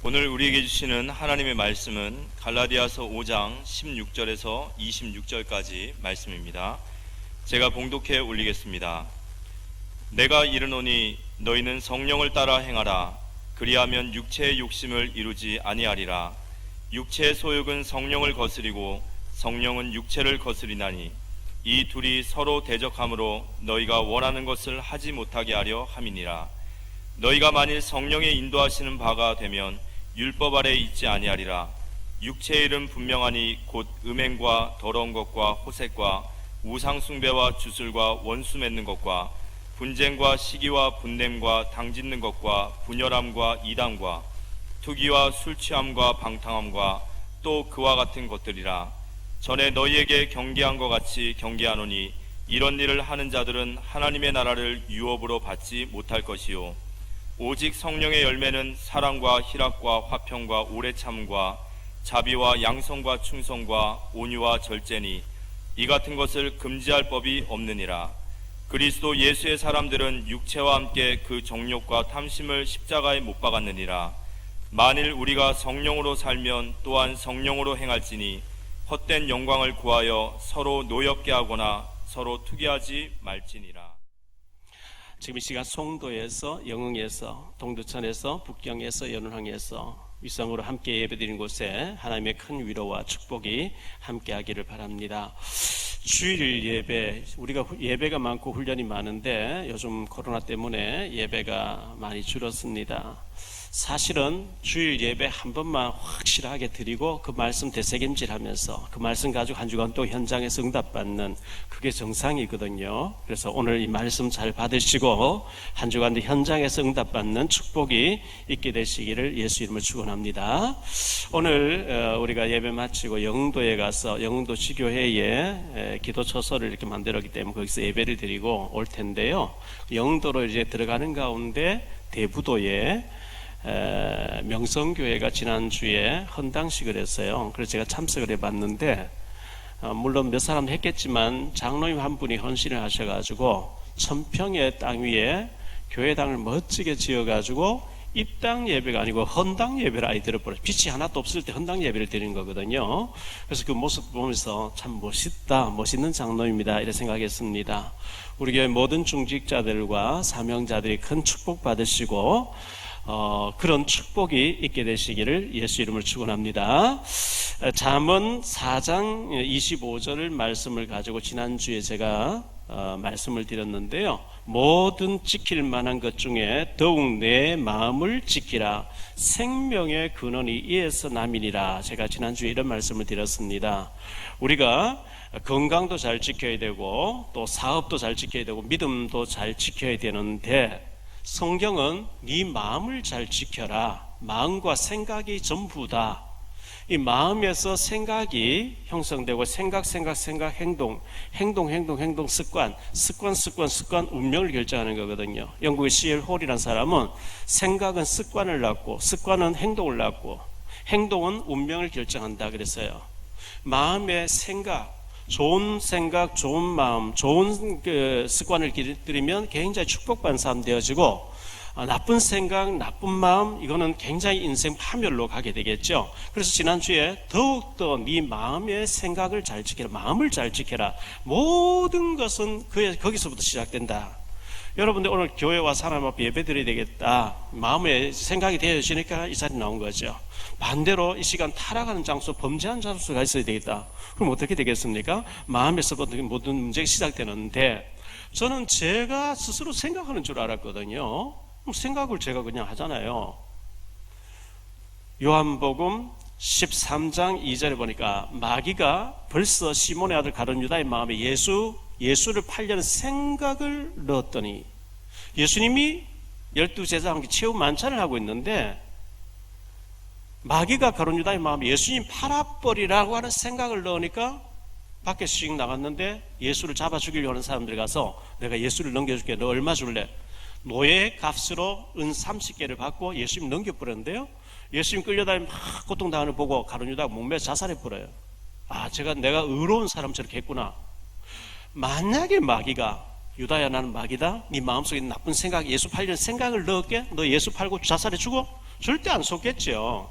오늘 우리에게 주시는 하나님의 말씀은 갈라디아서 5장 16절에서 26절까지 말씀입니다. 제가 봉독해 올리겠습니다. 내가 이르노니 너희는 성령을 따라 행하라. 그리하면 육체의 욕심을 이루지 아니하리라. 육체의 소욕은 성령을 거스리고 성령은 육체를 거스리나니 이 둘이 서로 대적하므로 너희가 원하는 것을 하지 못하게 하려 함이니라. 너희가 만일 성령의 인도하시는 바가 되면 율법 아래 있지 아니하리라. 육체의 일은 분명하니 곧 음행과 더러운 것과 호색과 우상 숭배와 주술과 원수 맺는 것과 분쟁과 시기와 분냄과 당짓는 것과 분열함과 이단과 투기와 술 취함과 방탕함과 또 그와 같은 것들이라. 전에 너희에게 경계한 것 같이 경계하노니 이런 일을 하는 자들은 하나님의 나라를 유업으로 받지 못할 것이요 오직 성령의 열매는 사랑과 희락과 화평과 오래 참과 자비와 양성과 충성과 온유와 절제니 이 같은 것을 금지할 법이 없느니라. 그리스도 예수의 사람들은 육체와 함께 그 정욕과 탐심을 십자가에 못 박았느니라. 만일 우리가 성령으로 살면 또한 성령으로 행할지니 헛된 영광을 구하여 서로 노엽게 하거나 서로 투기하지 말지니라. 지금 이 시간 송도에서, 영흥에서, 동두천에서, 북경에서, 연운항에서 위성으로 함께 예배드린 곳에 하나님의 큰 위로와 축복이 함께하기를 바랍니다. 주일 예배, 우리가 예배가 많고 훈련이 많은데 요즘 코로나 때문에 예배가 많이 줄었습니다. 사실은 주일 예배 한 번만 확실하게 드리고 그 말씀 되새김질하면서 그 말씀 가지고 한 주간 또 현장에서 응답받는 그게 정상이거든요. 그래서 오늘 이 말씀 잘 받으시고 한 주간 현장에서 응답받는 축복이 있게 되시기를 예수 이름으로 축원합니다. 오늘 우리가 예배 마치고 영흥도에 가서 영흥도 지교회에 기도 처소를 이렇게 만들었기 때문에 거기서 예배를 드리고 올 텐데요. 영흥도로 이제 들어가는 가운데 대부도에 명성교회가 지난주에 헌당식을 했어요. 그래서 제가 참석을 해봤는데 물론 몇 사람 했겠지만 장로님 한 분이 헌신을 하셔가지고 1000평의 땅 위에 교회당을 멋지게 지어가지고 입당 예배가 아니고 헌당 예배를 아예 드려버려요. 빛이 하나도 없을 때 헌당 예배를 드리는 거거든요. 그래서 그 모습 보면서 참 멋있다, 멋있는 장로입니다 이렇게 생각했습니다. 우리 교회 모든 중직자들과 사명자들이 큰 축복 받으시고 그런 축복이 있게 되시기를 예수 이름으로 축원합니다. 잠언 4장 25절 말씀을 가지고 지난주에 제가 말씀을 드렸는데요. 모든 지킬 만한 것 중에 더욱 내 마음을 지키라. 생명의 근원이 이에서 남이니라. 제가 지난주에 이런 말씀을 드렸습니다. 우리가 건강도 잘 지켜야 되고 또 사업도 잘 지켜야 되고 믿음도 잘 지켜야 되는데 성경은 네 마음을 잘 지켜라. 마음과 생각이 전부다. 이 마음에서 생각이 형성되고 생각, 행동, 습관, 운명을 결정하는 거거든요. 영국의 C.L. 홀이라는 사람은 생각은 습관을 낳고 습관은 행동을 낳고 행동은 운명을 결정한다 그랬어요. 마음의 생각, 좋은 생각, 좋은 마음, 좋은 습관을 들이면 굉장히 축복받는 사람 되어지고 나쁜 생각, 나쁜 마음 이거는 굉장히 인생 파멸로 가게 되겠죠. 그래서 지난주에 더욱더 네 마음의 생각을 잘 지켜라. 마음을 잘 지켜라. 모든 것은 거기서부터 시작된다. 여러분들 오늘 교회와 사람 앞에 예배 드려야 되겠다. 마음에 생각이 되어지니까 이 자리에 나온 거죠. 반대로 이 시간 타락하는 장소, 범죄하는 장소가 있어야 되겠다. 그럼 어떻게 되겠습니까? 마음에서부터 모든 문제가 시작되는데 저는 제가 스스로 생각하는 줄 알았거든요. 생각을 제가 그냥 하잖아요. 요한복음 13장 2절에 보니까 마귀가 벌써 시몬의 아들 가룟 유다의 마음에 예수를 팔려는 생각을 넣었더니 예수님이 12제자와 함께 최후 만찬을 하고 있는데 마귀가 가룟 유다의 마음에 예수님 팔아버리라고 하는 생각을 넣으니까 밖에 씩 나갔는데 예수를 잡아 죽이려고 하는 사람들이 가서 내가 예수를 넘겨줄게. 너 얼마 줄래? 노예 값으로 은 30개를 받고 예수님 넘겨버렸는데요. 예수님 끌려다니면 막 고통당하는 걸 보고 가룟 유다가 목매 자살해버려요. 내가 의로운 사람처럼 했구나. 만약에 마귀가 유다야 나는 마귀다. 네 마음속에 나쁜 생각, 예수 팔려는 생각을 넣을게. 너 예수 팔고 자살해 죽어? 절대 안 속겠죠.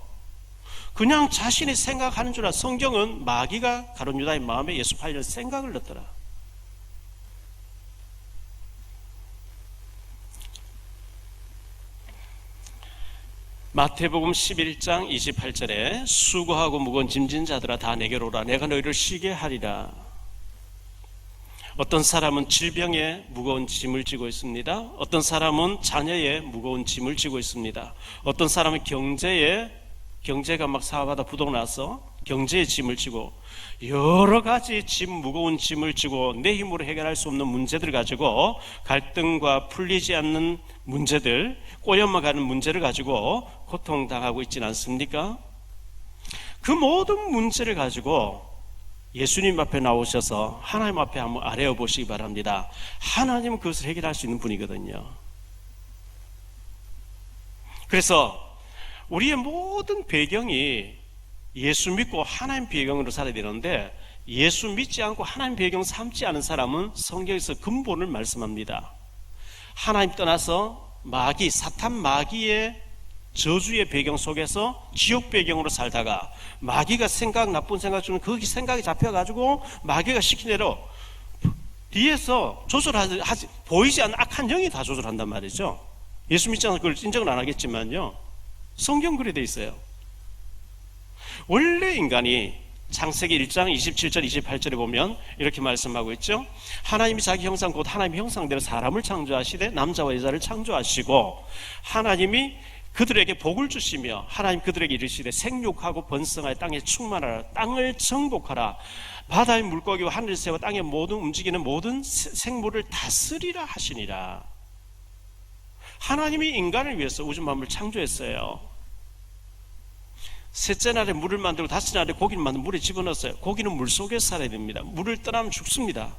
그냥 자신이 생각하는 줄 알아. 성경은 마귀가 가룟 유다의 마음에 예수 팔려는 생각을 넣더라. 마태복음 11장 28절에 수고하고 무거운 짐진 자들아 다 내게로 오라 내가 너희를 쉬게 하리라. 어떤 사람은 질병에 무거운 짐을 지고 있습니다. 어떤 사람은 자녀의 무거운 짐을 지고 있습니다. 어떤 사람은 경제가 막 사업하다 부도나서 경제의 짐을 지고 여러 가지 무거운 짐을 지고 내 힘으로 해결할 수 없는 문제들을 가지고 갈등과 풀리지 않는 문제들, 꼬여만 문제를 가지고 고통당하고 있지는 않습니까? 그 모든 문제를 가지고 예수님 앞에 나오셔서 하나님 앞에 한번 아뢰어 보시기 바랍니다. 하나님은 그것을 해결할 수 있는 분이거든요. 그래서 우리의 모든 배경이 예수 믿고 하나님 배경으로 살아야 되는데 예수 믿지 않고 하나님 배경 삼지 않은 사람은 성경에서 근본을 말씀합니다. 하나님 떠나서 사탄 마귀의 저주의 배경 속에서 지옥 배경으로 살다가 마귀가 나쁜 생각 주는 그 생각이 잡혀가지고 마귀가 시킨 대로 뒤에서 조절하지 보이지 않는 악한 영이 다 조절한단 말이죠. 예수 믿지 않아서 그걸 인정을 안 하겠지만요. 성경 그리 돼 있어요. 원래 인간이 창세기 1장 27절 28절에 보면 이렇게 말씀하고 있죠. 하나님이 자기 형상 곧 하나님의 형상대로 사람을 창조하시되 남자와 여자를 창조하시고 하나님이 그들에게 복을 주시며 하나님 그들에게 이르시되 생육하고 번성하여 땅에 충만하라 땅을 정복하라 바다의 물고기와 하늘 새와 땅의 모든 움직이는 모든 생물을 다스리라 하시니라. 하나님이 인간을 위해서 우주 만물을 창조했어요. 셋째 날에 물을 만들고 다섯째 날에 고기를 만들고 물에 집어넣었어요. 고기는 물속에 살아야 됩니다. 물을 떠나면 죽습니다.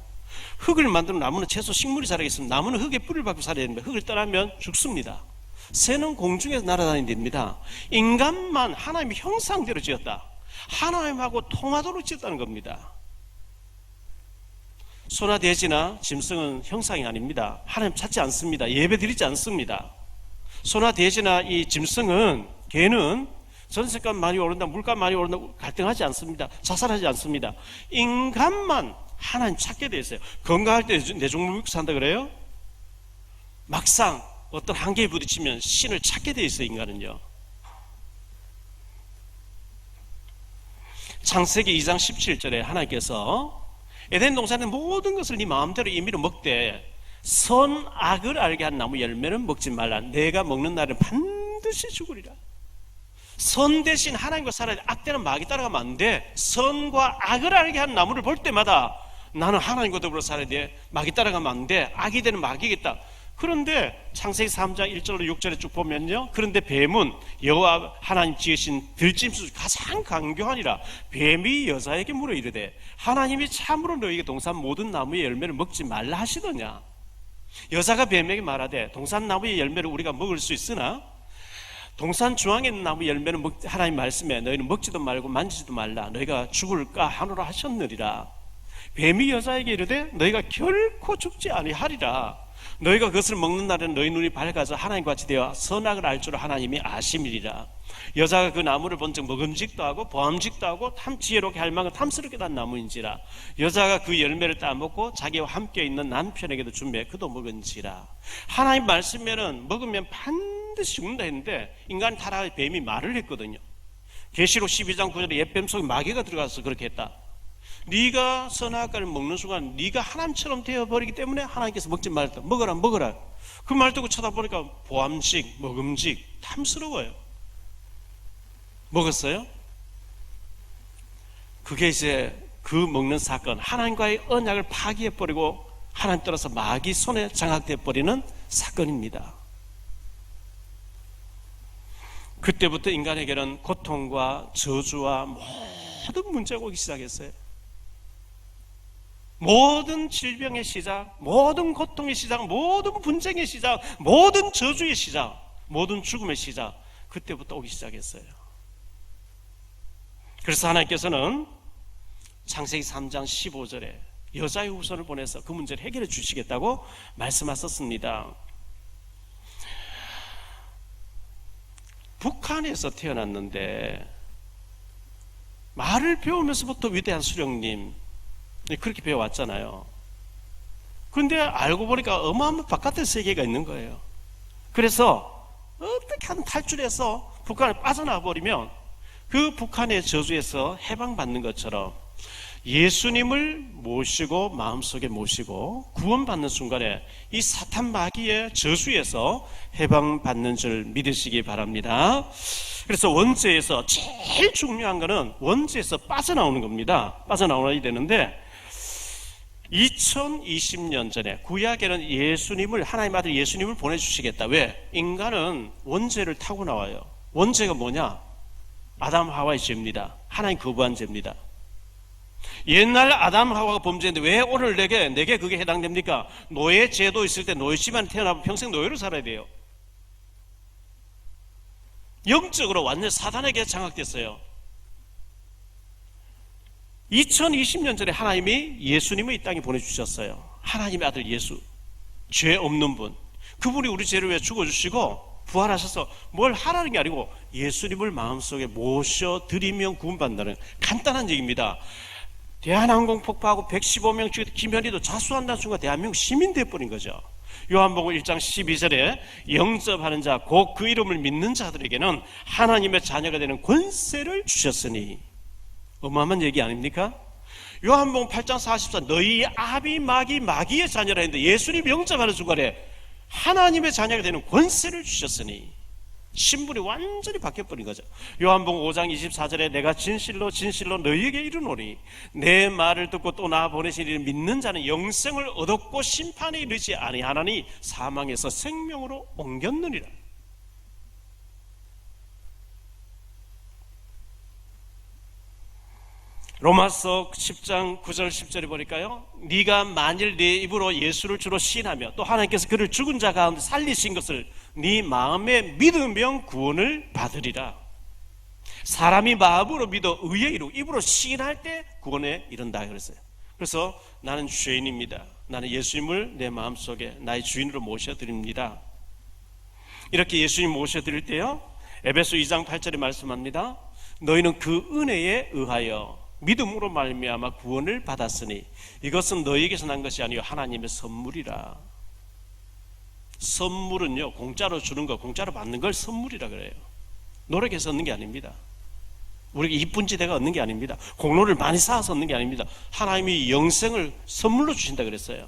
흙을 만들면 나무는 채소 식물이 살아있습니다. 나무는 흙에 뿌리를 받고 살아야 됩니다. 흙을 떠나면 죽습니다. 새는 공중에서 날아다니면 됩니다. 인간만 하나님의 형상대로 지었다. 하나님하고 통하도록 지었다는 겁니다. 소나 돼지나 짐승은 형상이 아닙니다. 하나님 찾지 않습니다. 예배 드리지 않습니다. 소나 돼지나 이 짐승은 개는 전세값 많이 오른다, 물값 많이 오른다 갈등하지 않습니다. 자살하지 않습니다. 인간만 하나님 찾게 돼 있어요. 건강할 때 내종물 먹고 산다 그래요? 막상 어떤 한계에 부딪히면 신을 찾게 돼 있어요. 인간은요. 창세기 2장 17절에 하나님께서 에덴 동산의 모든 것을 네 마음대로 임의로 먹되 선악을 알게 한 나무 열매는 먹지 말라. 내가 먹는 날은 반드시 죽으리라. 선 대신 하나님과 살아야 돼. 악되는 마귀 따라가면 안 돼. 선과 악을 알게 한 나무를 볼 때마다 나는 하나님과 더불어 살아야 돼. 마귀 따라가면 안 돼. 악이 되는 마귀겠다. 그런데 창세기 3장 1절로 6절에 쭉 보면요. 그런데 뱀은 여호와 하나님 지으신 들짐승 중 가장 강교하니라. 뱀이 여자에게 물어 이르되 하나님이 참으로 너희에게 동산 모든 나무의 열매를 먹지 말라 하시더냐. 여자가 뱀에게 말하되 동산 나무의 열매를 우리가 먹을 수 있으나 동산 중앙에 있는 나무 열매는 하나님 말씀에 너희는 먹지도 말고 만지지도 말라. 너희가 죽을까 하노라 하셨느니라. 뱀이 여자에게 이르되 너희가 결코 죽지 아니하리라. 너희가 그것을 먹는 날에는 너희 눈이 밝아져 하나님과 같이 되어 선악을 알 줄 하나님이 아심이리라. 여자가 그 나무를 본즉 먹음직도 하고 보암직도 하고 지혜롭게 할 만큼 탐스럽게 단 나무인지라. 여자가 그 열매를 따먹고 자기와 함께 있는 남편에게도 준비해 그도 먹은지라. 하나님 말씀에는 먹으면 반드시 죽는다 했는데 인간이 타락해 뱀이 말을 했거든요. 계시록 12장 9절에 옛뱀 속에 마귀가 들어가서 그렇게 했다. 네가 선악과를 먹는 순간 네가 하나님처럼 되어버리기 때문에 하나님께서 먹지 말았다. 먹어라. 그 말 듣고 쳐다보니까 보암직, 먹음직, 탐스러워요. 먹었어요? 그게 이제 그 먹는 사건, 하나님과의 언약을 파기해버리고 하나님 따라서 마귀 손에 장악돼버리는 사건입니다. 그때부터 인간에게는 고통과 저주와 모든 문제가 오기 시작했어요. 모든 질병의 시작, 모든 고통의 시작, 모든 분쟁의 시작, 모든 저주의 시작, 모든 죽음의 시작, 그때부터 오기 시작했어요. 그래서 하나님께서는 창세기 3장 15절에 여자의 후손을 보내서 그 문제를 해결해 주시겠다고 말씀하셨습니다. 북한에서 태어났는데 말을 배우면서부터 위대한 수령님 그렇게 배워왔잖아요. 그런데 알고 보니까 어마어마한 바깥의 세계가 있는 거예요. 그래서 어떻게 하든 탈출해서 북한을 빠져나와 버리면 그 북한의 저주에서 해방받는 것처럼 예수님을 모시고 마음속에 모시고 구원받는 순간에 이 사탄 마귀의 저주에서 해방받는 줄 믿으시기 바랍니다. 그래서 원죄에서 제일 중요한 것은 원죄에서 빠져나오는 겁니다. 빠져나와야 되는데 2020년 전에 구약에는 예수님을, 하나님 아들 예수님을 보내주시겠다. 왜? 인간은 원죄를 타고 나와요. 원죄가 뭐냐? 아담 하와의 죄입니다. 하나님 거부한 죄입니다. 옛날 아담 하와가 범죄했는데 왜 오늘 내게 그게 해당됩니까? 노예 제도 있을 때 노예 집안에 태어나면 평생 노예로 살아야 돼요. 영적으로 완전 사단에게 장악됐어요. 2020년 전에 하나님이 예수님을 이 땅에 보내주셨어요. 하나님의 아들 예수, 죄 없는 분, 그분이 우리 죄를 위해 죽어주시고 부활하셔서 뭘 하라는 게 아니고 예수님을 마음속에 모셔드리면 구원받는다는 간단한 얘기입니다. 대한항공 폭파하고 115명 죽였던 김현희도 자수한다는 순간 대한민국 시민 되어버린 거죠. 요한복음 1장 12절에 영접하는 자, 곧 그 이름을 믿는 자들에게는 하나님의 자녀가 되는 권세를 주셨으니, 어마어마한 얘기 아닙니까? 요한복음 8장 44, 너희 아비 마귀의 자녀라 했는데 예수님 영접하는 순간에 하나님의 자녀가 되는 권세를 주셨으니 신분이 완전히 바뀌어버린 거죠. 요한복음 5장 24절에 내가 진실로 너희에게 이르노니 내 말을 듣고 또 나 보내신 이를 믿는 자는 영생을 얻었고 심판에 이르지 아니하나니 사망에서 생명으로 옮겼느니라. 로마서 10장 9절 10절에 보니까요, 네가 만일 네 입으로 예수를 주로 시인하며 또 하나님께서 그를 죽은 자 가운데 살리신 것을 네 마음에 믿으면 구원을 받으리라. 사람이 마음으로 믿어 의에 이르고 입으로 시인할 때 구원에 이른다 그랬어요. 그래서 나는 죄인입니다. 나는 예수님을 내 마음속에 나의 주인으로 모셔드립니다. 이렇게 예수님 모셔드릴 때요, 에베소 2장 8절에 말씀합니다. 너희는 그 은혜에 의하여 믿음으로 말미암아 구원을 받았으니 이것은 너희에게서 난 것이 아니요 하나님의 선물이라. 선물은요, 공짜로 주는 거, 공짜로 받는 걸 선물이라 그래요. 노력해서 얻는 게 아닙니다. 우리가 이쁜 지대가 얻는 게 아닙니다. 공로를 많이 쌓아서 얻는 게 아닙니다. 하나님이 영생을 선물로 주신다 그랬어요.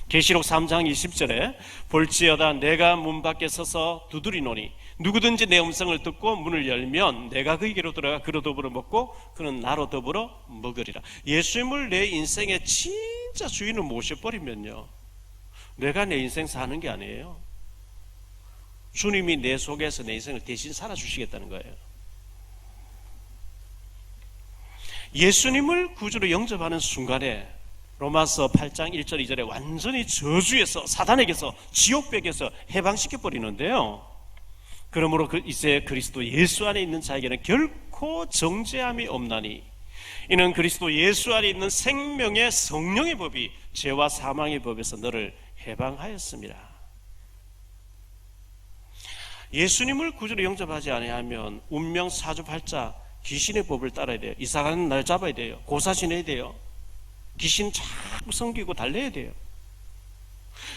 계시록 3장 20절에 볼지어다 내가 문 밖에 서서 두드리노니 누구든지 내 음성을 듣고 문을 열면 내가 그에게로 들어가 그로 더불어 먹고 그는 나로 더불어 먹으리라. 예수님을 내 인생의 진짜 주인을 모셔버리면요, 내가 내 인생 사는 게 아니에요. 주님이 내 속에서 내 인생을 대신 살아주시겠다는 거예요. 예수님을 구주로 영접하는 순간에 로마서 8장 1절 2절에 완전히 저주에서, 사단에게서, 지옥벽에서 해방시켜버리는데요, 그러므로 이제 그리스도 예수 안에 있는 자에게는 결코 정죄함이 없나니 이는 그리스도 예수 안에 있는 생명의 성령의 법이 죄와 사망의 법에서 너를 해방하였습니다. 예수님을 구주로 영접하지 아니하면 운명 사주팔자 귀신의 법을 따라야 돼요. 이사가는 날 잡아야 돼요. 고사 지내야 돼요. 귀신 자꾸 섬기고 달래야 돼요.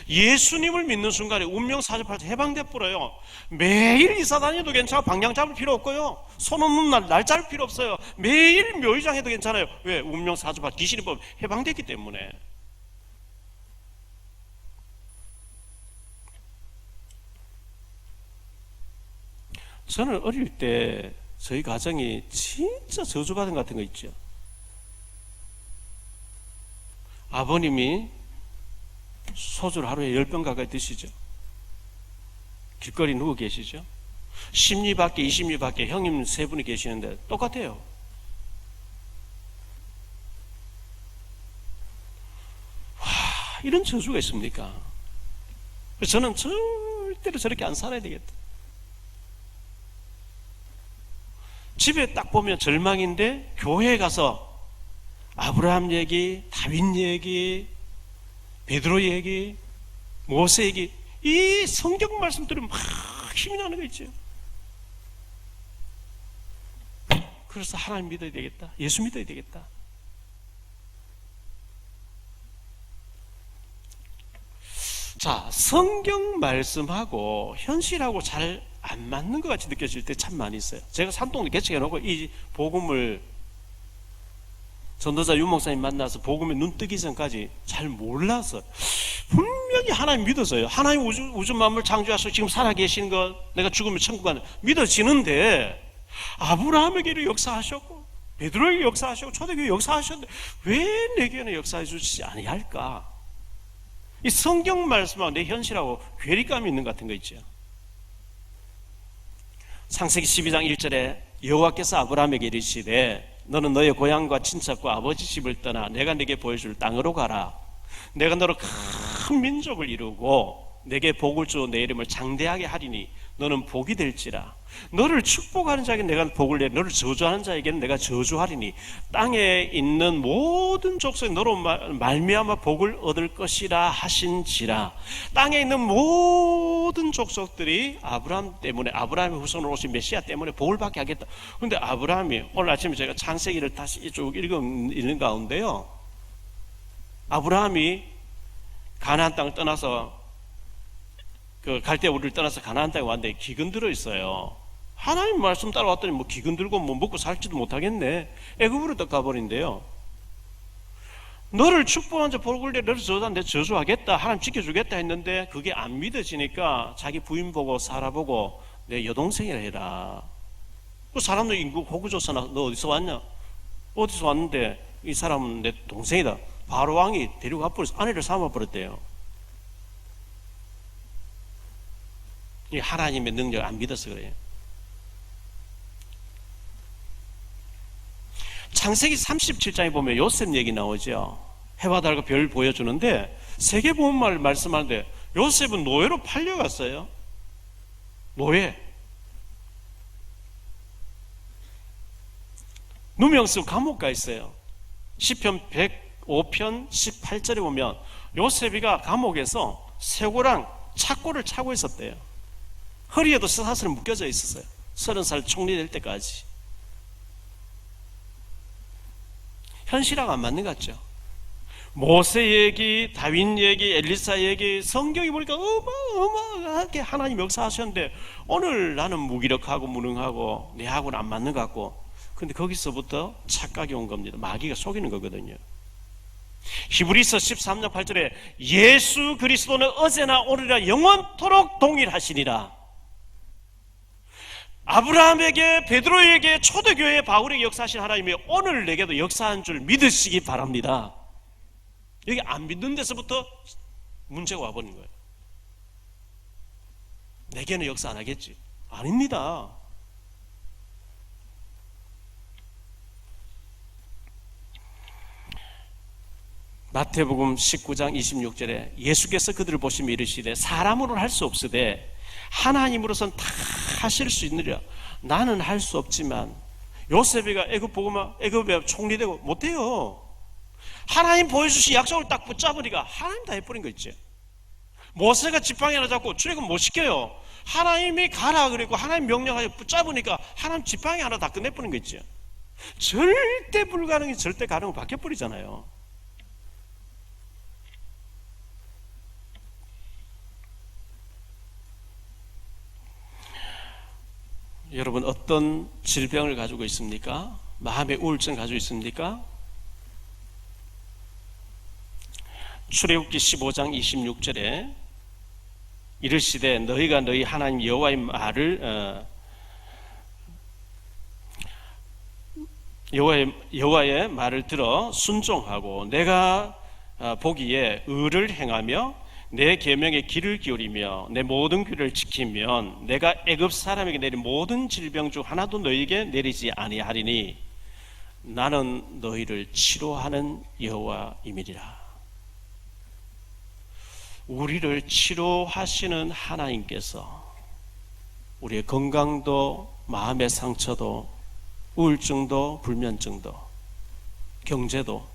예수님을 믿는 순간에 운명 사주팔자 해방돼 버려요. 매일 이사 다녀도 괜찮아. 방향 잡을 필요 없고요. 손 없는 날 잡을 필요 없어요. 매일 묘의장 해도 괜찮아요. 왜? 운명 사주팔자 귀신의 법 해방됐기 때문에. 저는 어릴 때 저희 가정이 진짜 저주받은 것 같은 거 있죠. 아버님이 소주를 하루에 10병 가까이 드시죠. 길거리 누구 계시죠? 10리 밖에 20리 밖에 형님 3분이 계시는데 똑같아요. 와, 이런 저주가 있습니까? 저는 절대로 저렇게 안 살아야 되겠다. 집에 딱 보면 절망인데 교회에 가서 아브라함 얘기, 다윗 얘기, 베드로 얘기, 모세 얘기, 이 성경 말씀 들으면 막 힘이 나는 거 있죠. 그래서 하나님 믿어야 되겠다. 예수 믿어야 되겠다. 자, 성경 말씀하고 현실하고 잘 안 맞는 것 같이 느껴질 때 참 많이 있어요. 제가 산동네 개척해놓고 이 복음을 전도자 윤 목사님 만나서 복음에 눈 뜨기 전까지 잘 몰라서 분명히 하나님 믿어서요. 하나님 우주 만물 창조하시고 지금 살아계신 것, 내가 죽으면 천국 가는 믿어지는데 아브라함에게도 역사하셨고 베드로에게 역사하셨고 초대교회 역사하셨는데 왜 내게는 역사해 주시지 아니할까? 이 성경 말씀하고 내 현실하고 괴리감이 있는 것 같은 거 있죠. 창세기 12장 1절에 여호와께서 아브라함에게 이르시되 너는 너의 고향과 친척과 아버지 집을 떠나 내가 네게 보여줄 땅으로 가라. 내가 너로 큰 민족을 이루고 내게 복을 주어 내 이름을 장대하게 하리니 너는 복이 될지라. 너를 축복하는 자에게 내가 복을 내 너를 저주하는 자에게는 내가 저주하리니 땅에 있는 모든 족속이 너로 말미암아 복을 얻을 것이라 하신지라. 땅에 있는 모든 족속들이 아브라함 때문에, 아브라함의 후손으로 오신 메시아 때문에 복을 받게 하겠다. 그런데 아브라함이 오늘 아침에 제가 창세기를 다시 쭉 읽는 가운데요, 아브라함이 가나안 땅을 떠나서 그 갈대 우리를 떠나서 가나안 땅에 왔는데 기근 들어 있어요. 하나님 말씀 따라왔더니 뭐 기근 들고 뭐 먹고 살지도 못하겠네. 애굽으로 또 가버린대요. 너를 축복한 자 복을 내, 너를 저주한 내 저주하겠다, 하나님 지켜주겠다 했는데 그게 안 믿어지니까 자기 부인 보고 사라 보고 내 여동생이라 해라. 그 사람도 인구 호구조사나 너 어디서 왔냐? 어디서 왔는데 이 사람은 내 동생이다. 바로 왕이 데리고 가버려서 아내를 삼아버렸대요. 이 하나님의 능력을 안 믿어서 그래요. 창세기 37장에 보면 요셉 얘기 나오죠. 해와 달과 별 보여주는데 세계보험을 말씀하는데 요셉은 노예로 팔려갔어요. 노예. 누명쓰고 감옥 가 있어요. 시편 105편 18절에 보면 요셉이가 감옥에서 쇠고랑 착고를 차고 있었대요. 허리에도 사슬이 묶여져 있었어요. 30살 총리될 때까지. 현실하고 안 맞는 것 같죠. 모세 얘기, 다윗 얘기, 엘리사 얘기, 성경이 보니까 어마어마하게 하나님 역사하셨는데 오늘 나는 무기력하고 무능하고 내하고는 안 맞는 것 같고, 근데 거기서부터 착각이 온 겁니다. 마귀가 속이는 거거든요. 히브리서 13장 8절에 예수 그리스도는 어제나 오늘이나 영원토록 동일하시니라. 아브라함에게, 베드로에게, 초대교회 바울에게 역사하신 하나님이 오늘 내게도 역사한 줄 믿으시기 바랍니다. 여기 안 믿는 데서부터 문제가 와버린 거예요. 내게는 역사 안 하겠지. 아닙니다. 마태복음 19장 26절에 예수께서 그들을 보시며 이르시되 사람으로는 할 수 없으되 하나님으로서는 다 하실 수 있느냐. 나는 할 수 없지만 요셉이가 애굽에 총리되고 못해요. 하나님 보여주신 약속을 딱 붙잡으니까 하나님 다 해버린 거 있지. 모세가 지팡이 하나 잡고 출애굽 못 시켜요. 하나님이 가라 그랬고 하나님 명령하고 붙잡으니까 하나님 지팡이 하나 다 끝내버린 거 있지. 절대 불가능이 절대 가능으로 바뀌어버리잖아요. 여러분 어떤 질병을 가지고 있습니까? 마음의 우울증 가지고 있습니까? 출애굽기 15장 26절에 이르시되 너희가 너희 하나님 여호와의 말을 여호와의 말을 들어 순종하고 내가 보기에 의를 행하며 내 계명에 귀를 기울이며 내 모든 규례를 지키면 내가 애굽 사람에게 내린 모든 질병 중 하나도 너희에게 내리지 아니하리니 나는 너희를 치료하는 여호와임이니라. 우리를 치료하시는 하나님께서 우리의 건강도 마음의 상처도 우울증도 불면증도 경제도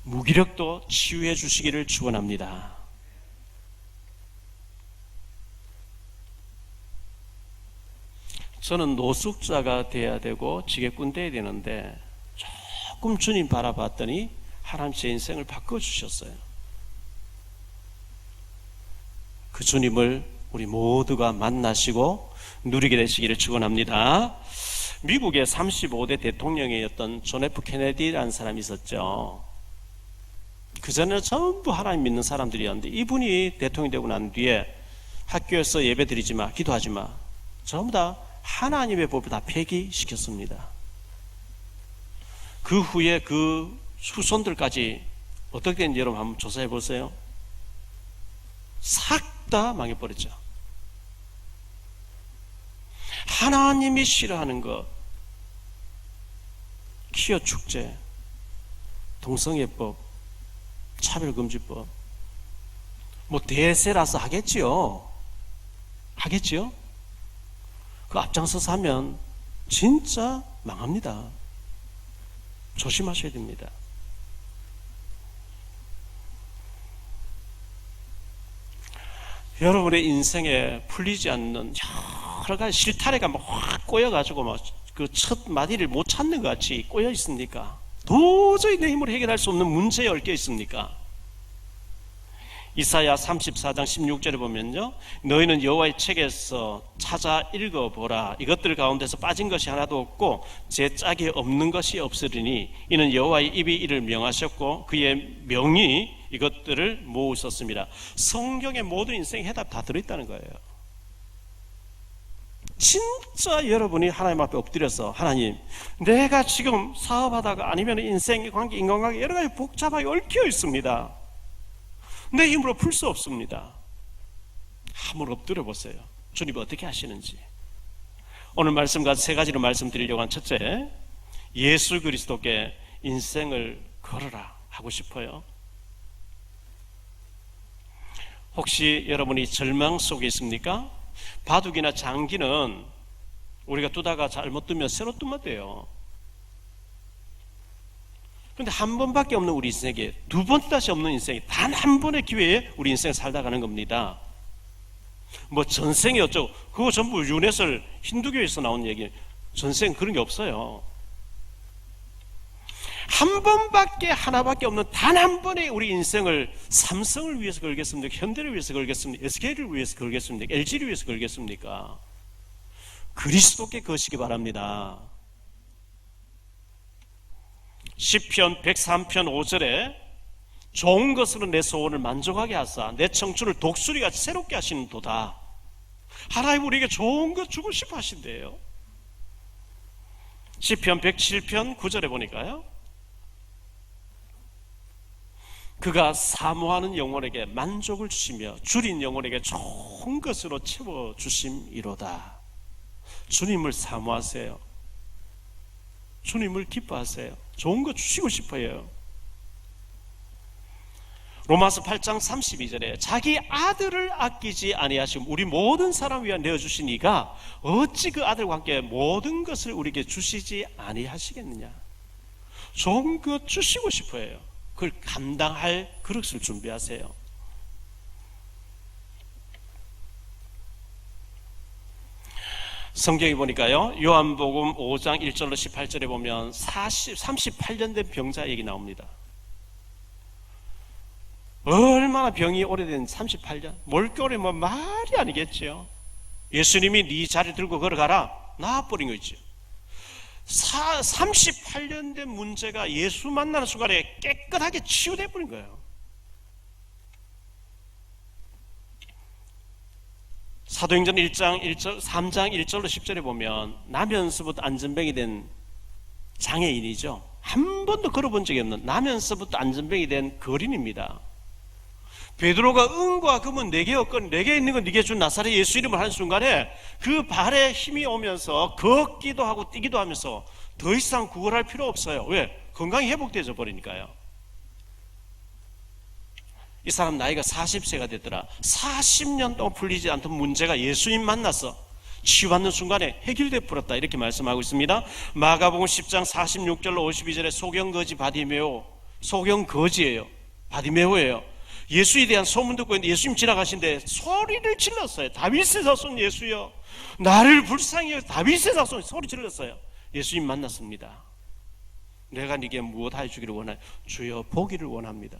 무기력도 치유해 주시기를 축원합니다. 저는 노숙자가 돼야 되고 지게꾼 돼야 되는데 조금 주님 바라봤더니 하나님 제 인생을 바꿔주셨어요. 그 주님을 우리 모두가 만나시고 누리게 되시기를 축원합니다. 미국의 35대 대통령이었던 존 F 케네디라는 사람이 있었죠. 그전에는 전부 하나님 믿는 사람들이었는데 이분이 대통령이 되고 난 뒤에 학교에서 예배 드리지 마, 기도하지 마, 전부 다 하나님의 법을 다 폐기시켰습니다. 그 후에 그 후손들까지 어떻게 됐는지 여러분 한번 조사해 보세요. 싹 다 망해버렸죠. 하나님이 싫어하는 것, 퀴어 축제, 동성애법, 차별금지법, 뭐 대세라서 하겠지요. 그 앞장서서 하면 진짜 망합니다. 조심하셔야 됩니다. 여러분의 인생에 풀리지 않는 여러 가지 실타래가 막 확 꼬여가지고 막 그 첫 마디를 못 찾는 것 같이 꼬여 있습니까? 도저히 내 힘으로 해결할 수 없는 문제에 얽혀 있습니까? 이사야 34장 16절에 보면요, 너희는 여호와의 책에서 찾아 읽어보라. 이것들 가운데서 빠진 것이 하나도 없고 제 짝이 없는 것이 없으리니 이는 여호와의 입이 이를 명하셨고 그의 명이 이것들을 모으셨습니다. 성경의 모든 인생의 해답 다 들어있다는 거예요. 진짜 여러분이 하나님 앞에 엎드려서 하나님, 내가 지금 사업하다가 아니면 인생의 관계, 인간관계 여러 가지 복잡하게 얽혀 있습니다. 내 힘으로 풀 수 없습니다. 한번 엎드려 보세요. 주님이 어떻게 하시는지. 오늘 말씀 가지고 세 가지로 말씀드리려고 한 첫째, 예수 그리스도께 인생을 걸어라 하고 싶어요. 혹시 여러분이 절망 속에 있습니까? 바둑이나 장기는 우리가 두다가 잘못 두면 새로 두면 돼요. 그런데 한 번밖에 없는 우리 인생에, 두 번 다시 없는 인생에, 단 한 번의 기회에 우리 인생을 살다 가는 겁니다. 뭐 전생이 어쩌고, 그거 전부 윤회설 힌두교에서 나온 얘기. 전생 그런 게 없어요. 한 번밖에, 하나밖에 없는 단 한 번의 우리 인생을 삼성을 위해서 걸겠습니까? 현대를 위해서 걸겠습니까? SK를 위해서 걸겠습니까? LG를 위해서 걸겠습니까? 그리스도께 거시기 바랍니다. 시편 103편 5절에 좋은 것으로 내 소원을 만족하게 하사 내 청춘을 독수리같이 새롭게 하시는 도다. 하나님 우리에게 좋은 것 주고 싶어 하신대요. 시편 107편 9절에 보니까요, 그가 사모하는 영혼에게 만족을 주시며 줄인 영혼에게 좋은 것으로 채워주심이로다. 주님을 사모하세요. 주님을 기뻐하세요. 좋은 거 주시고 싶어요. 로마서 8장 32절에 자기 아들을 아끼지 아니하시고 우리 모든 사람 위하여 내어주신 이가 어찌 그 아들과 함께 모든 것을 우리에게 주시지 아니하시겠느냐. 좋은 것 주시고 싶어요. 그걸 감당할 그릇을 준비하세요. 성경에 보니까요, 요한복음 5장 1절로 18절에 보면 38년 된 병자 얘기 나옵니다. 얼마나 병이 오래된 38년, 몰골이 뭐 말이 아니겠죠. 예수님이 네 자리 들고 걸어가라, 나와버린 거죠. 38년 된 문제가 예수 만나는 순간에 깨끗하게 치유돼 버린 거예요. 사도행전 1장 1절, 3장 1절로 10절에 보면 나면서부터 안전병이 된 장애인이죠. 한 번도 걸어본 적이 없는 나면서부터 안전병이 된 거린입니다. 베드로가 은과 금은 내게 없거니 내게 있는 건 네게 준 나사렛 예수 이름을 하는 순간에 그 발에 힘이 오면서 걷기도 하고 뛰기도 하면서 더 이상 구걸할 필요 없어요. 왜? 건강이 회복되어 버리니까요. 이 사람 나이가 40세가 됐더라. 40년 동안 풀리지 않던 문제가 예수님 만나서 치유받는 순간에 해결되어 버렸다, 이렇게 말씀하고 있습니다. 마가복음 10장 46절로 52절에 소경거지 바디메오, 소경거지예요. 바디메오예요. 예수에 대한 소문 듣고 있는데 예수님 지나가신데 소리를 질렀어요. 다윗의 자손 예수여, 나를 불쌍히 여겨. 다윗의 자손 소리 질렀어요. 예수님 만났습니다. 내가 네게 무엇 해주기를 원하요? 주여, 보기를 원합니다.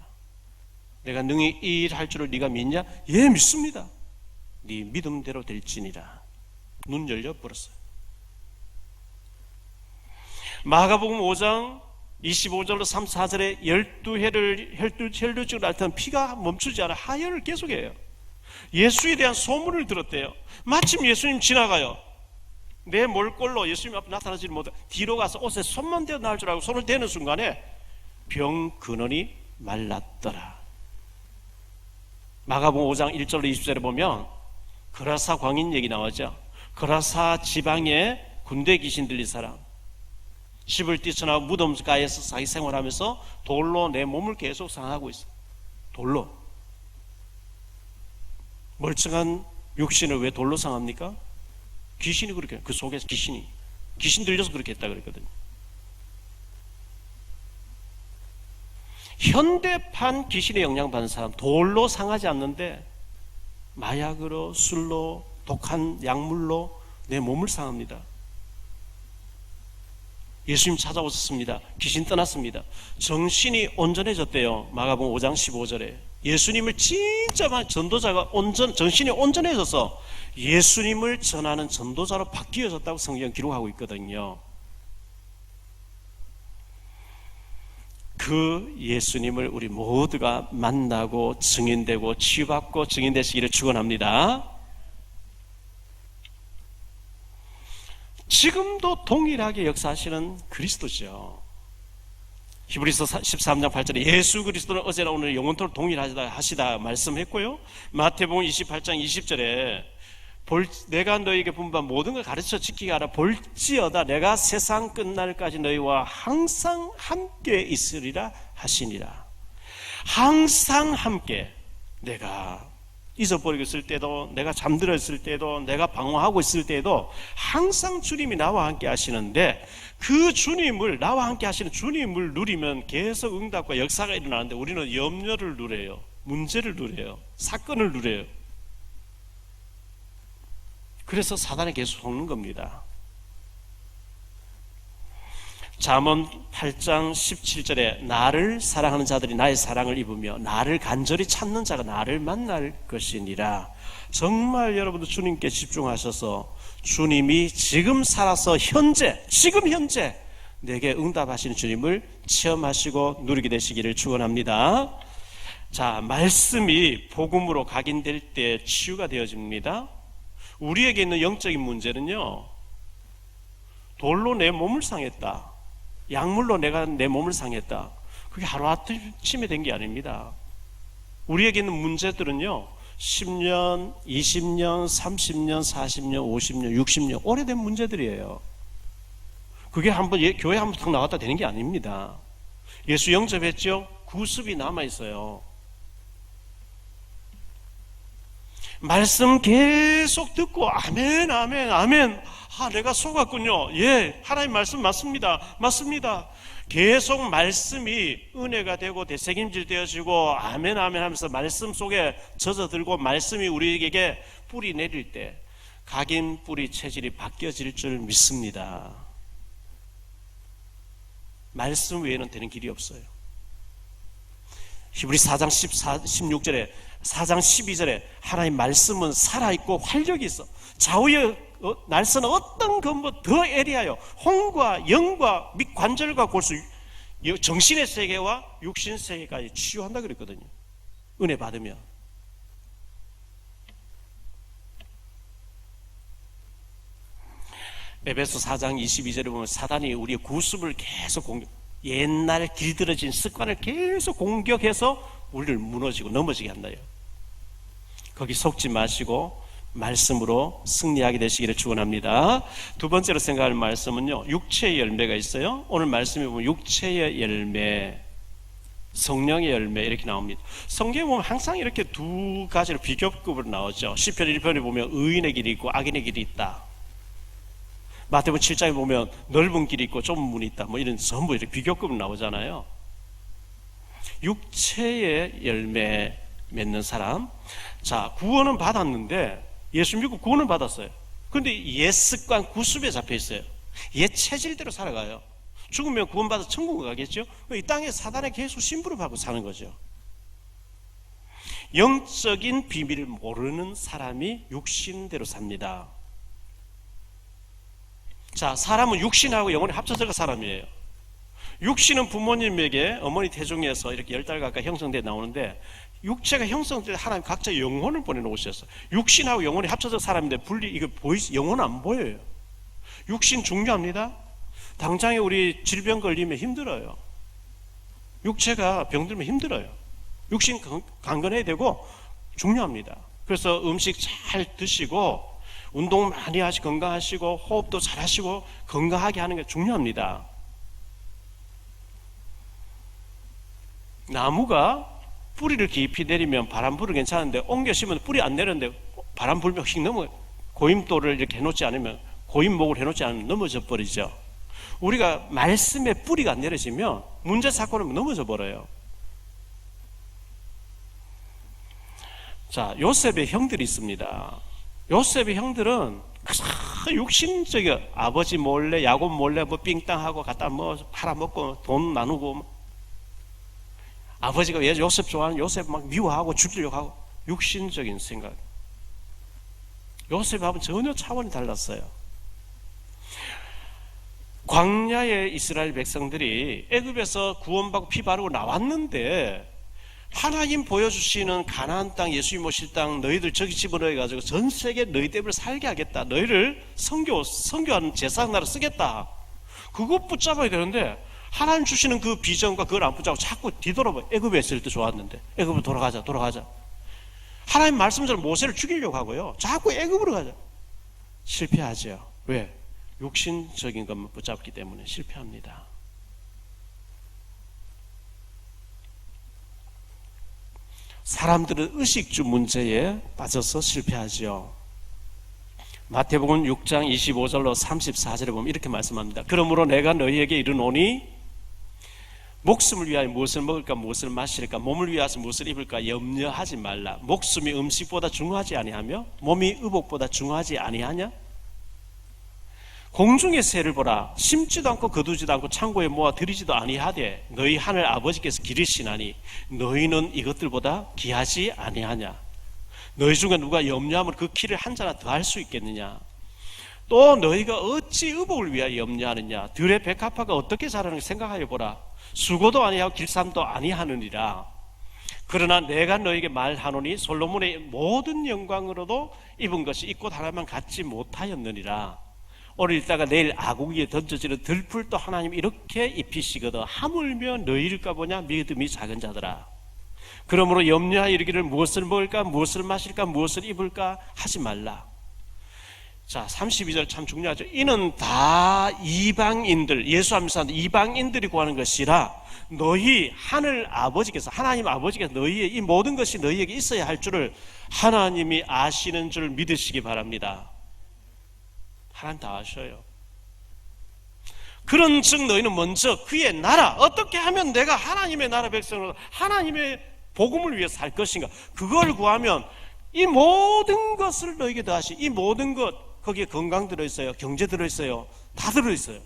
내가 능히 이 일 할 줄을 네가 믿냐? 예, 믿습니다. 네 믿음대로 될지니라. 눈 열려 버렸어요. 마가복음 5장 25절로 3, 4절에 12해를 혈루증을 앓던 피가 멈추지 않아 하혈을 계속해요. 예수에 대한 소문을 들었대요. 마침 예수님 지나가요. 내 몰골로 예수님 앞에 나타나지 못해 뒤로 가서 옷에 손만 대어 나을 줄 알고 손을 대는 순간에 병 근원이 말랐더라. 마가복음 5장 1절로 20절에 보면 거라사 광인 얘기 나오죠. 거라사 지방에 군대 귀신 들린 사람, 집을 뛰쳐나와 무덤가에서 사기 생활하면서 돌로 내 몸을 계속 상하고 있어요. 돌로. 멀쩡한 육신을 왜 돌로 상합니까? 귀신이 그렇게, 그 속에 귀신 들려서 그렇게 했다 그랬거든요. 현대판 귀신에 영향받는 사람 돌로 상하지 않는데 마약으로, 술로, 독한 약물로 내 몸을 상합니다. 예수님 찾아오셨습니다. 귀신 떠났습니다. 정신이 온전해졌대요. 마가복음 5장 15절에 예수님을 진짜만 전도자가 정신이 온전해져서 예수님을 전하는 전도자로 바뀌어졌다고 성경 기록하고 있거든요. 그 예수님을 우리 모두가 만나고 증인되고 치유받고 증인되시기를 축원합니다. 지금도 동일하게 역사하시는 그리스도죠. 히브리서 13장 8절에 예수 그리스도는 어제나 오늘 영원토록 동일하시다 말씀했고요. 마태복음 28장 20절에 내가 너희에게 분부한 모든 걸 가르쳐 지키게 하라. 볼지어다 내가 세상 끝날까지 너희와 항상 함께 있으리라 하시니라. 항상 함께. 내가 잊어버리고 있을 때도, 내가 잠들어 있을 때도, 내가 방황하고 있을 때도 항상 주님이 나와 함께 하시는데, 그 주님을, 나와 함께 하시는 주님을 누리면 계속 응답과 역사가 일어나는데 우리는 염려를 누려요. 문제를 누려요. 사건을 누려요. 그래서 사단이 계속 속는 겁니다. 잠언 8장 17절에 나를 사랑하는 자들이 나의 사랑을 입으며 나를 간절히 찾는 자가 나를 만날 것이니라. 정말 여러분도 주님께 집중하셔서 주님이 지금 살아서 지금 현재 내게 응답하시는 주님을 체험하시고 누리게 되시기를 축원합니다. 자, 말씀이 복음으로 각인될 때 치유가 되어집니다. 우리에게 있는 영적인 문제는요, 돌로 내 몸을 상했다, 약물로 내가 내 몸을 상했다, 그게 하루아침에 된 게 아닙니다. 우리에게 있는 문제들은요 10년, 20년, 30년, 40년, 50년, 60년 오래된 문제들이에요. 그게 한번 교회 한번 탁 나왔다 되는 게 아닙니다. 예수 영접했죠? 구습이 남아있어요. 말씀 계속 듣고 아멘 아멘 아멘, 내가 속았군요. 예, 하나님 말씀 맞습니다. 계속 말씀이 은혜가 되고 되새김질 되어지고 아멘 아멘 하면서 말씀 속에 젖어들고 말씀이 우리에게 뿌리 내릴 때 각인 뿌리 체질이 바뀌어질 줄 믿습니다. 말씀 외에는 되는 길이 없어요. 히브리 4장 16절에 4장 12절에 하나님 말씀은 살아있고 활력이 있어 좌우의 날선 어떤 것보다 더 예리하여 혼과 영과 및 관절과 골수 정신의 세계와 육신 세계까지 치유한다 그랬거든요. 은혜 받으면. 에베소 4장 22절에 보면 사단이 우리의 구습을 계속 옛날 길들여진 습관을 계속 공격해서 우리를 무너지고 넘어지게 한다요. 거기 속지 마시고 말씀으로 승리하게 되시기를 축원합니다. 두 번째로 생각할 말씀은요, 육체의 열매가 있어요. 오늘 말씀에 보면 육체의 열매, 성령의 열매 이렇게 나옵니다. 성경에 보면 항상 이렇게 두 가지로 비교급으로 나오죠. 시편 1편에 보면 의인의 길이 있고 악인의 길이 있다. 마태복음 7장에 보면 넓은 길이 있고 좁은 문이 있다. 뭐 이런 전부 이렇게 비교급으로 나오잖아요. 육체의 열매, 맺는 사람. 자, 구원은 받았는데, 예수 믿고 구원은 받았어요. 그런데 옛 습관, 구습에 잡혀 있어요. 옛 체질대로 살아가요. 죽으면 구원받아 천국을 가겠죠? 이 땅에 사단에 계속 심부름하고 사는 거죠. 영적인 비밀을 모르는 사람이 육신대로 삽니다. 자, 사람은 육신하고 영혼이 합쳐져가 사람이에요. 육신은 부모님에게 어머니 태중에서 이렇게 10달 가까이 형성돼 나오는데, 육체가 형성될 때 하나님 각자 영혼을 보내놓으셨어요. 육신하고 영혼이 합쳐져 사람인데 이거 영혼은 안 보여요. 육신 중요합니다. 당장에 우리 질병 걸리면 힘들어요. 육체가 병들면 힘들어요. 육신 강건해야 되고 중요합니다. 그래서 음식 잘 드시고 운동 많이 하시고 건강하시고 호흡도 잘 하시고 건강하게 하는 게 중요합니다. 나무가 뿌리를 깊이 내리면 바람 불으면 괜찮은데 옮겨 심으면 뿌리 안 내렸는데 바람 불면 휙 넘어, 고임돌을 이렇게 해놓지 않으면, 고임목을 해놓지 않으면 넘어져 버리죠. 우리가 말씀에 뿌리가 안 내려지면 문제 사건은 넘어져 버려요. 자, 요셉의 형들이 있습니다. 요셉의 형들은 육신적인, 아버지 몰래 야곱 몰래 뭐 삥땅하고 갖다 뭐 팔아먹고 돈 나누고, 아버지가 요셉 좋아하는 요셉 막 미워하고 죽이려고 하고, 육신적인 생각. 요셉하고는 전혀 차원이 달랐어요. 광야의 이스라엘 백성들이 애굽에서 구원받고 피 바르고 나왔는데, 하나님 보여주시는 가나안 땅, 예수님 오실 땅, 너희들 저기 집어넣어 가지고 전 세계 너희 때문에 살게 하겠다, 너희를 선교하는 제사장나라 쓰겠다, 그거 붙잡아야 되는데, 하나님 주시는 그 비전과 그걸 안 붙잡고 자꾸 뒤돌아봐. 애굽에 있을 때 좋았는데 애굽으로 돌아가자. 하나님 말씀대로 모세를 죽이려고 하고요, 자꾸 애굽으로 가자. 실패하죠. 왜? 육신적인 것만 붙잡기 때문에 실패합니다. 사람들은 의식주 문제에 빠져서 실패하죠. 마태복음 6장 25절로 34절에 보면 이렇게 말씀합니다. 그러므로 내가 너희에게 이르노니 목숨을 위하여 무엇을 먹을까 무엇을 마실까, 몸을 위하여 무엇을 입을까 염려하지 말라. 목숨이 음식보다 중요하지 아니하며 몸이 의복보다 중요하지 아니하냐? 공중의 새를 보라. 심지도 않고 거두지도 않고 창고에 모아 들이지도 아니하되 너희 하늘 아버지께서 기르시나니 너희는 이것들보다 귀하지 아니하냐? 너희 중에 누가 염려하면 그 키를 한 자나 더 할 수 있겠느냐? 또 너희가 어찌 의복을 위하여 염려하느냐? 들의 백합화가 어떻게 자라는가 생각하여 보라. 수고도 아니하고 길쌈도 아니하느니라. 그러나 내가 너에게 말하노니 솔로몬의 모든 영광으로도 입은 것이 이 꽃 하나만 갖지 못하였느니라. 오늘 읽다가 내일 아궁이에 던져지는 들풀도 하나님 이렇게 입히시거든 하물며 너희일까 보냐 믿음이 작은 자들아. 그러므로 염려하여 이르기를 무엇을 먹을까 무엇을 마실까 무엇을 입을까 하지 말라. 자, 32절 참 중요하죠. 이는 다 이방인들, 예수 안 믿는 이방인들이 구하는 것이라 너희 하늘 아버지께서, 하나님 아버지께서 너희의 이 모든 것이 너희에게 있어야 할 줄을 하나님이 아시는 줄 믿으시기 바랍니다. 하나님 다 아셔요. 그런 즉 너희는 먼저 그의 나라, 어떻게 하면 내가 하나님의 나라 백성으로 하나님의 복음을 위해 살 것인가, 그걸 구하면 이 모든 것을 너희에게 더하시. 이 모든 것, 거기에 건강 들어있어요, 경제 들어있어요, 다 들어있어요.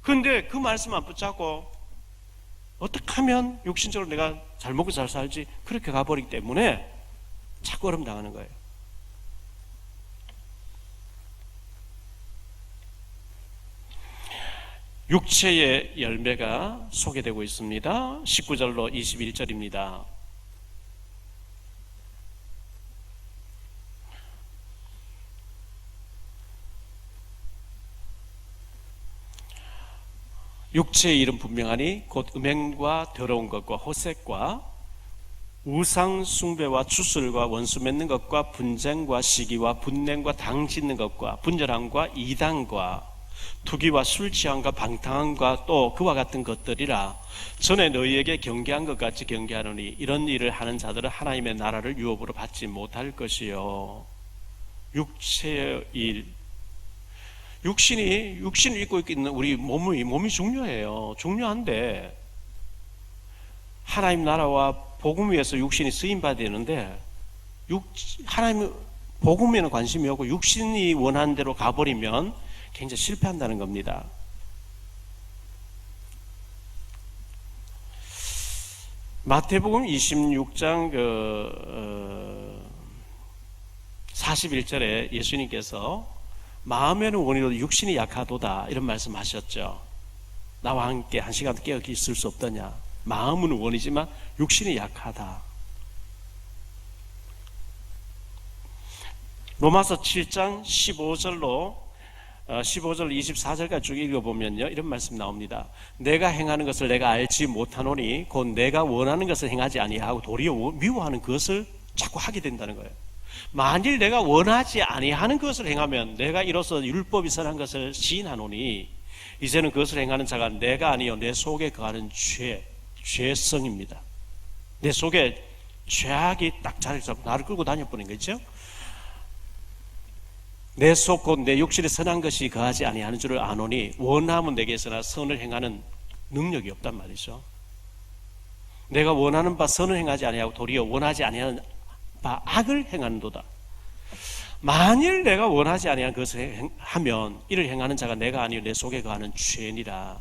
그런데 그 말씀 안 붙잡고 어떻게 하면 육신적으로 내가 잘 먹고 잘 살지, 그렇게 가버리기 때문에 자꾸 어려움 당하는 거예요. 육체의 열매가 소개되고 있습니다. 19절로 21절입니다. 육체의 일은 분명하니 곧 음행과 더러운 것과 호색과 우상 숭배와 주술과 원수 맺는 것과 분쟁과 시기와 분냉과 당 짓는 것과 분열함과 이단과 투기와 술 취함과 방탕함과 또 그와 같은 것들이라. 전에 너희에게 경계한 것 같이 경계하노니 이런 일을 하는 자들은 하나님의 나라를 유업으로 받지 못할 것이요. 육체의 일, 육신을 입고 있는 우리 몸이 중요해요. 중요한데 하나님 나라와 복음 위에서 육신이 쓰임 받아야 되는데 하나님 복음에는 관심이 없고 육신이 원하는 대로 가버리면 굉장히 실패한다는 겁니다. 마태복음 26장 41절에 예수님께서 마음에는 원이로도 육신이 약하도다 이런 말씀하셨죠. 나와 함께 한 시간 깨어 있을 수 없더냐. 마음은 원이지만 육신이 약하다. 로마서 7장 15절 24절까지 쭉 읽어보면요 이런 말씀 나옵니다. 내가 행하는 것을 내가 알지 못하노니 곧 내가 원하는 것을 행하지 아니하고 도리어 미워하는 그것을 자꾸 하게 된다는 거예요. 만일 내가 원하지 아니하는 것을 행하면 내가 이로써 율법이 선한 것을 시인하노니 이제는 그것을 행하는 자가 내가 아니요 내 속에 거하는 죄성입니다. 내 속에 죄악이 딱 자리 잡고 나를 끌고 다녀버린 거죠. 내 속 곧 내 육신에 선한 것이 거하지 아니하는 줄을 아노니 원하면 내게서나 선을 행하는 능력이 없단 말이죠. 내가 원하는 바 선을 행하지 아니하고 도리어 원하지 아니하는 바 악을 행하는도다. 만일 내가 원하지 아니하는 것을 하면 이를 행하는 자가 내가 아니요 내 속에 거하는 죄니라.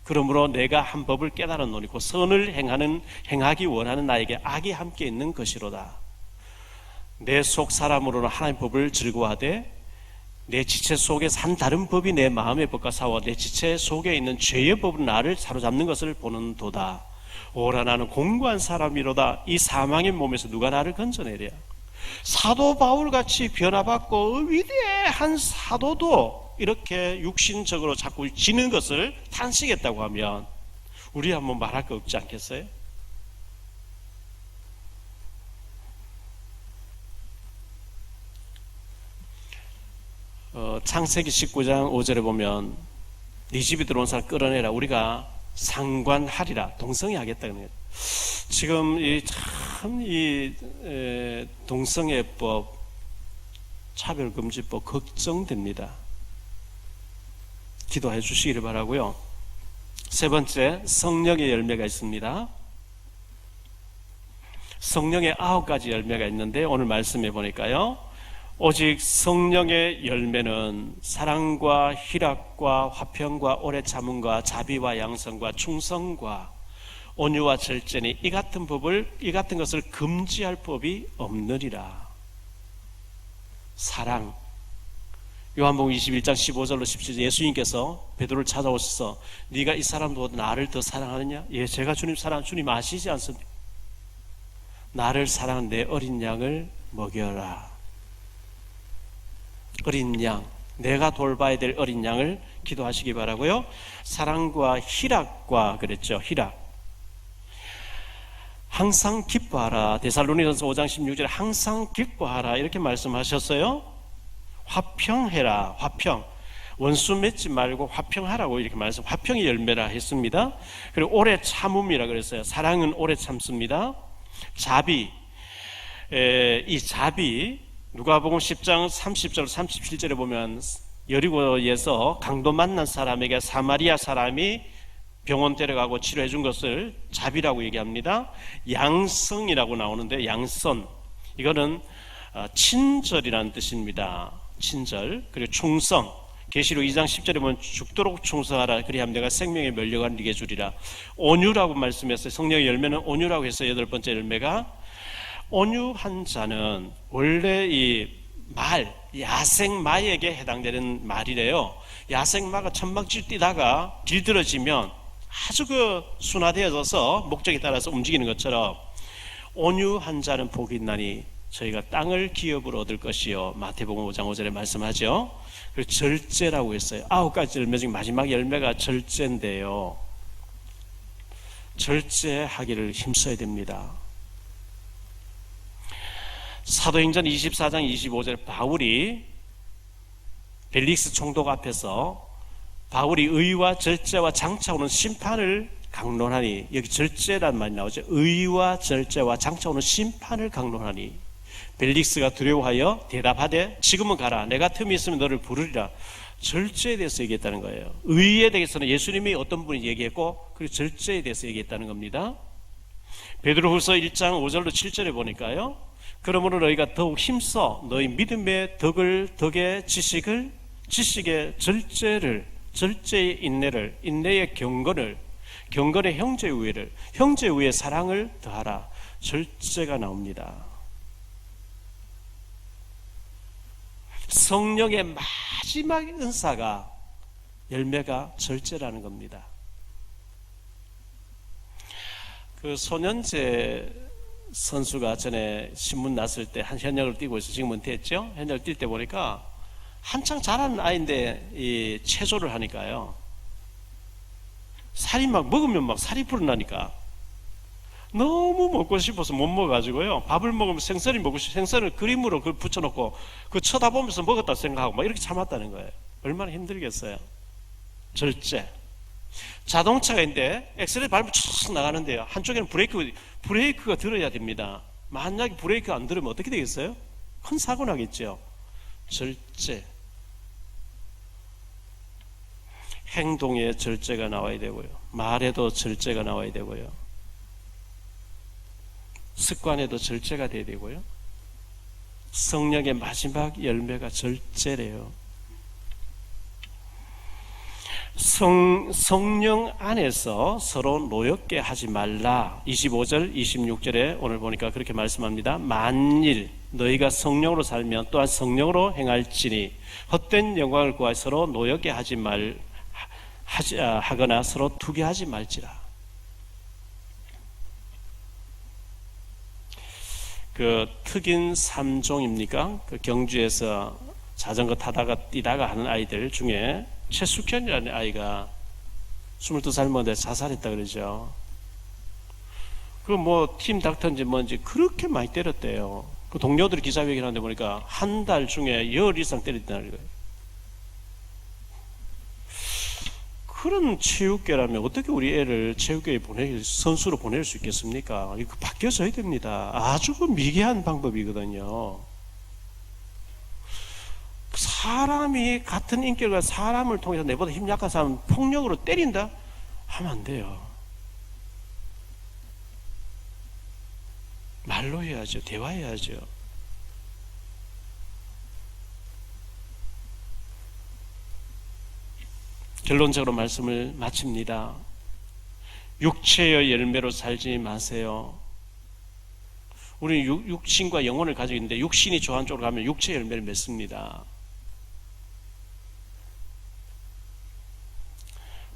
그러므로 내가 한 법을 깨달았노니 곧 선을 행하기 원하는 나에게 악이 함께 있는 것이로다. 내 속 사람으로는 하나님 법을 즐거워하되 내 지체 속에 산 다른 법이 내 마음의 법과 싸워 내 지체 속에 있는 죄의 법은 나를 사로잡는 것을 보는도다. 오라 나는 공고한 사람이로다. 이 사망의 몸에서 누가 나를 건져내랴. 사도 바울같이 변화받고 위대한 사도도 이렇게 육신적으로 자꾸 지는 것을 탄식했다고 하면 우리 한번 말할 거 없지 않겠어요? 창세기 19장 5절에 보면 네 집에 들어온 사람 끌어내라. 우리가 상관하리라. 동성애 하겠다는 거예요. 지금 이 동성애법, 차별금지법 걱정됩니다. 기도해 주시기를 바라고요. 세 번째, 성령의 열매가 있습니다. 성령의 9가지 열매가 있는데 오늘 말씀해 보니까요. 오직 성령의 열매는 사랑과 희락과 화평과 오래 참음과 자비와 양선과 충성과 온유와 절제니 이 같은 것을 금지할 법이 없느니라. 사랑. 요한복음 21장 15절로 17절 예수님께서 베드로를 찾아오셔서 네가 이 사람보다 나를 더 사랑하느냐? 예, 제가 주님 사랑 주님 아시지 않습니까? 나를 사랑한 내 어린 양을 먹여라. 어린 양, 내가 돌봐야 될 어린 양을 기도하시기 바라고요. 사랑과 희락과 그랬죠. 희락. 항상 기뻐하라. 데살로니가서 5장 16절에 항상 기뻐하라 이렇게 말씀하셨어요. 화평해라. 화평. 원수 맺지 말고 화평하라고 이렇게 말씀. 화평의 열매라 했습니다. 그리고 오래 참음이라 그랬어요. 사랑은 오래 참습니다. 자비. 이 자비 누가복음 10장 30절 37절에 보면 여리고에서 강도 만난 사람에게 사마리아 사람이 병원 데려가고 치료해 준 것을 자비라고 얘기합니다. 양성이라고 나오는데 양선 이거는 친절이라는 뜻입니다. 친절. 그리고 충성. 계시록 2장 10절에 보면 죽도록 충성하라. 그리하면 내가 생명의 면류관을 네게 주리라. 온유라고 말씀했어요. 성령의 열매는 온유라고 해서 8번째 열매가 온유한 자는 원래 이 야생마에게 해당되는 말이래요. 야생마가 천막질 뛰다가 길들어지면 아주 순화되어져서 목적에 따라서 움직이는 것처럼 온유한 자는 복이 있나니 저희가 땅을 기업으로 얻을 것이요. 마태복음 5장 5절에 말씀하죠. 그리고 절제라고 했어요. 9가지 열매 중 마지막 열매가 절제인데요. 절제하기를 힘써야 됩니다. 사도행전 24장 25절 바울이 벨릭스 총독 앞에서 바울이 의와 절제와 장차오는 심판을 강론하니 여기 절제란 말이 나오죠. 의와 절제와 장차오는 심판을 강론하니 벨릭스가 두려워하여 대답하되 지금은 가라. 내가 틈이 있으면 너를 부르리라. 절제에 대해서 얘기했다는 거예요. 의에 대해서는 예수님이 어떤 분이 얘기했고 그리고 절제에 대해서 얘기했다는 겁니다. 베드로후서 1장 5절로 7절에 보니까요. 그러므로 너희가 더욱 힘써 너희 믿음의 덕의 지식의 절제의 인내를, 인내의 경건을, 경건의 형제의 우애를, 형제의 우애의 사랑을 더하라. 절제가 나옵니다. 성령의 마지막 은사가, 열매가 절제라는 겁니다. 그 소년재 선수가 전에 신문 났을 때 한 현역을 뛰고 있어. 지금 은퇴했죠? 현역을 뛸 때 보니까 한창 자라는 아이인데 이 체조를 하니까요. 살이 막 먹으면 막 살이 불어나니까 너무 먹고 싶어서 못 먹어가지고요. 밥을 먹으면 생선이 먹고 싶어. 생선을 그림으로 그걸 붙여놓고 그 쳐다보면서 먹었다 생각하고 막 이렇게 참았다는 거예요. 얼마나 힘들겠어요. 절제. 자동차가 있는데 엑셀을 밟으면 쭉 나가는데요. 한쪽에는 브레이크가 들어야 됩니다. 만약에 브레이크가 안 들으면 어떻게 되겠어요? 큰 사고 나겠죠. 절제. 행동에 절제가 나와야 되고요. 말에도 절제가 나와야 되고요. 습관에도 절제가 돼야 되고요. 성령의 마지막 열매가 절제래요. 성령 안에서 서로 노엽게 하지 말라. 25절 26절에 오늘 보니까 그렇게 말씀합니다. 만일 너희가 성령으로 살면 또한 성령으로 행할지니 헛된 영광을 구하여 서로 노엽게 하거나 서로 투기하지 말지라. 그 특인 3종입니까? 그 경주에서 자전거 타다가 뛰다가 하는 아이들 중에 최숙현이라는 아이가 22살 먹는데 자살했다 그러죠. 그 뭐 팀 닥터인지 뭔지 그렇게 많이 때렸대요. 그 동료들이 기자회견하는데 보니까 한 달 중에 10 이상 때렸다는 거예요. 그런 체육계라면 어떻게 우리 애를 체육계에 선수로 보낼 수 있겠습니까? 이거 바뀌어져야 됩니다. 아주 미개한 방법이거든요. 사람이 같은 인격과 사람을 통해서 내보다 힘 약한 사람 폭력으로 때린다? 하면 안 돼요. 말로 해야죠. 대화해야죠. 결론적으로 말씀을 마칩니다. 육체의 열매로 살지 마세요. 우리는 육신과 영혼을 가지고 있는데 육신이 좋아하는 쪽으로 가면 육체의 열매를 맺습니다.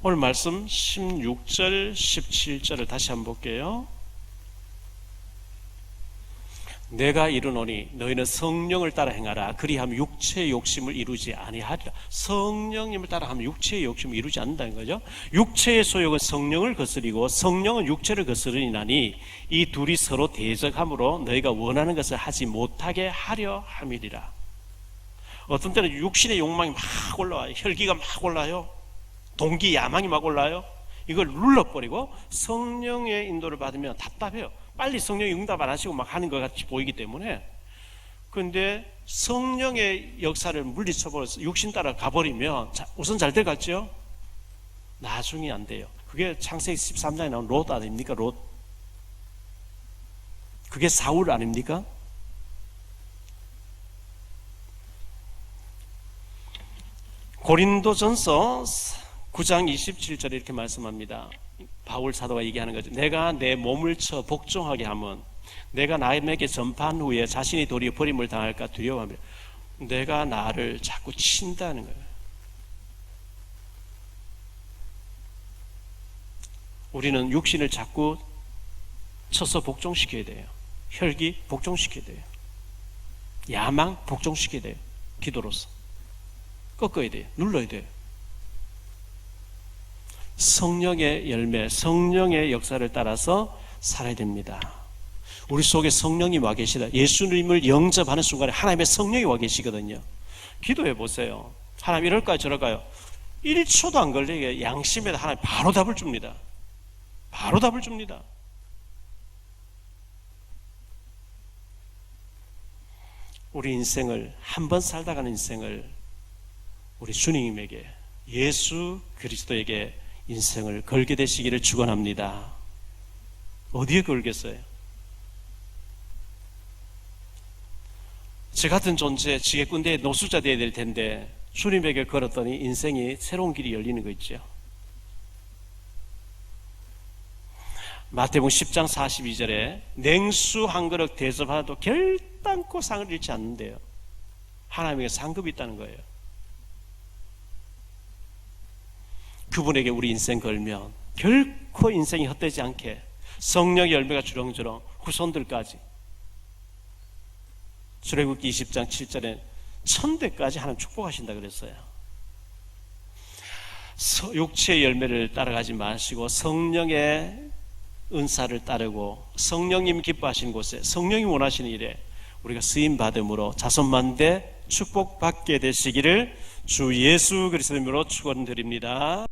오늘 말씀 16절, 17절을 다시 한번 볼게요. 내가 이르노니 너희는 성령을 따라 행하라. 그리하면 육체의 욕심을 이루지 아니하리라. 성령님을 따라하면 육체의 욕심을 이루지 않는다는 거죠. 육체의 소욕은 성령을 거스리고 성령은 육체를 거스르니나니 이 둘이 서로 대적함으로 너희가 원하는 것을 하지 못하게 하려 함이리라. 어떤 때는 육신의 욕망이 막 올라와요. 혈기가 막 올라요. 동기 야망이 막 올라요. 이걸 눌러버리고 성령의 인도를 받으면 답답해요. 빨리 성령이 응답 안 하시고 막 하는 것 같이 보이기 때문에. 그런데 성령의 역사를 물리쳐버려서 육신 따라 가버리면 우선 잘 돼갔죠? 나중에 안 돼요. 그게 창세기 13장에 나온 롯 아닙니까? 롯. 그게 사울 아닙니까? 고린도전서 9장 27절에 이렇게 말씀합니다. 바울 사도가 얘기하는 거죠. 내가 내 몸을 쳐 복종하게 하면 내가 남에게 전파한 후에 자신이 도리어 버림을 당할까 두려워하며 내가 나를 자꾸 친다는 거예요. 우리는 육신을 자꾸 쳐서 복종시켜야 돼요. 혈기 복종시켜야 돼요. 야망 복종시켜야 돼요. 기도로서 꺾어야 돼요. 눌러야 돼요. 성령의 열매, 성령의 역사를 따라서 살아야 됩니다. 우리 속에 성령이 와 계시다. 예수님을 영접하는 순간에 하나님의 성령이 와 계시거든요. 기도해 보세요. 하나님 이럴까요 저럴까요? 1초도 안 걸리게 양심에다 하나님 바로 답을 줍니다. 바로 답을 줍니다. 우리 인생을 한 번 살다 가는 인생을 우리 주님에게 예수 그리스도에게 인생을 걸게 되시기를 축원합니다. 어디에 걸겠어요? 저 같은 존재, 지게꾼대의 노수자 되어야 될 텐데 주님에게 걸었더니 인생이 새로운 길이 열리는 거 있죠. 마태복음 10장 42절에 냉수 한 그릇 대접하도 결단코 상을 잃지 않는데요. 하나님에게 상급이 있다는 거예요. 그분에게 우리 인생 걸면 결코 인생이 헛되지 않게 성령의 열매가 주렁주렁 후손들까지, 출애굽기 20장 7절에 천대까지 하나님 축복하신다 그랬어요. 육체의 열매를 따라가지 마시고 성령의 은사를 따르고 성령님 기뻐하시는 곳에 성령이 원하시는 일에 우리가 쓰임받음으로 자손만대 축복받게 되시기를 주 예수 그리스도 이름으로 축원드립니다.